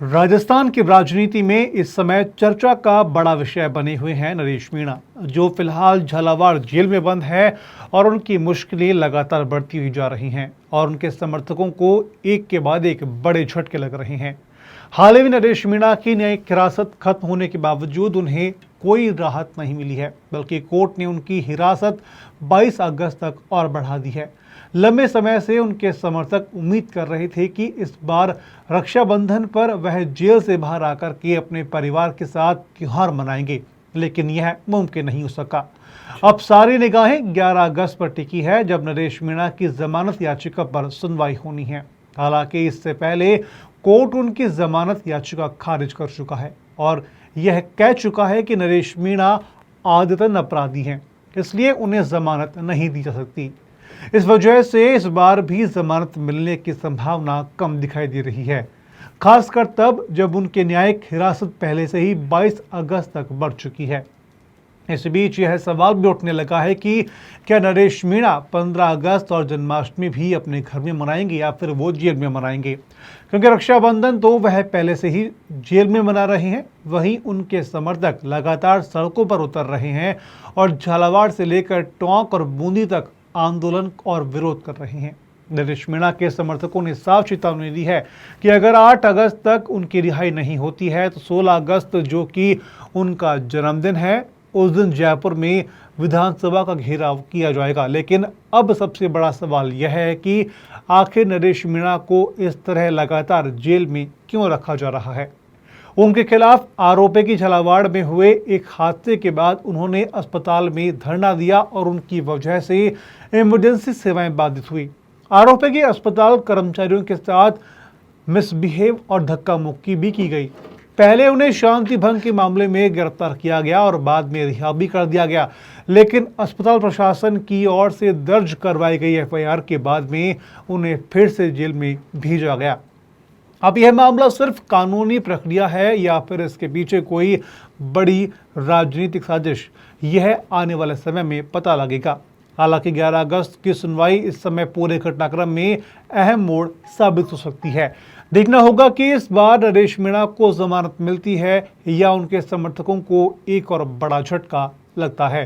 राजस्थान की राजनीति में इस समय चर्चा का बड़ा विषय बने हुए हैं नरेश मीणा, जो फिलहाल झालावाड़ जेल में बंद है और उनकी मुश्किलें लगातार बढ़ती हुई जा रही हैं और उनके समर्थकों को एक के बाद एक बड़े झटके लग रहे हैं। हाल ही में नरेश मीणा की न्यायिक हिरासत खत्म होने के बावजूद उन्हें कोई राहत नहीं मिली है, बल्कि कोर्ट ने उनकी हिरासत 22 अगस्त तक और बढ़ा दी है। लंबे समय से उनके समर्थक उम्मीद कर रहे थे कि इस बार रक्षाबंधन पर वह जेल से बाहर आकर के अपने परिवार के साथ त्योहार मनाएंगे, लेकिन यह मुमकिन नहीं हो सका। अब सारी निगाहें 11 अगस्त पर टिकी है, जब नरेश मीणा की जमानत याचिका पर सुनवाई होनी है। हालांकि इससे पहले कोर्ट उनकी जमानत याचिका खारिज कर चुका है और यह कह चुका है कि नरेश मीणा आदतन अपराधी हैं, इसलिए उन्हें जमानत नहीं दी जा सकती। इस वजह से इस बार भी जमानत मिलने की संभावना कम दिखाई दे रही है, खासकर तब जब उनके न्यायिक हिरासत पहले से ही 22 अगस्त तक बढ़ चुकी है। इस बीच यह सवाल भी उठने लगा है कि क्या नरेश मीणा 15 अगस्त और जन्माष्टमी भी अपने घर में मनाएंगे या फिर वो जेल में मनाएंगे, क्योंकि रक्षाबंधन तो वह पहले से ही जेल में मना रहे हैं। वहीं उनके समर्थक लगातार सड़कों पर उतर रहे हैं और झालावाड़ से लेकर टोंक और बूंदी तक आंदोलन और विरोध कर रहे हैं। नरेश मीणा के समर्थकों ने साफ चेतावनी दी है कि अगर 8 अगस्त तक उनकी रिहाई नहीं होती है तो 16 अगस्त, जो कि उनका जन्मदिन है, उस दिन जयपुर में विधानसभा का घेराव किया जाएगा। लेकिन अब सबसे बड़ा सवाल यह है कि आखिर नरेश मीणा को इस तरह लगातार जेल में क्यों रखा जा रहा है। उनके खिलाफ आरोप है कि झालावाड़ में हुए एक हादसे के बाद उन्होंने अस्पताल में धरना दिया और उनकी वजह से इमरजेंसी सेवाएं बाधित हुई। आरोप है कि अस्पताल कर्मचारियों के साथ मिसबिहेव और धक्का मुक्की भी की गई। पहले उन्हें शांति भंग के मामले में गिरफ्तार किया गया और बाद में रिहा भी कर दिया गया, लेकिन अस्पताल प्रशासन की ओर से दर्ज करवाई गई एफआईआर के बाद में उन्हें फिर से जेल में भेजा गया। अब यह मामला सिर्फ कानूनी प्रक्रिया है या फिर इसके पीछे कोई बड़ी राजनीतिक साजिश, यह आने वाले समय में पता लगेगा। हालांकि 11 अगस्त की सुनवाई इस समय पूरे घटनाक्रम में अहम मोड़ साबित हो सकती है। देखना होगा कि इस बार नरेश मीणा को जमानत मिलती है या उनके समर्थकों को एक और बड़ा झटका लगता है।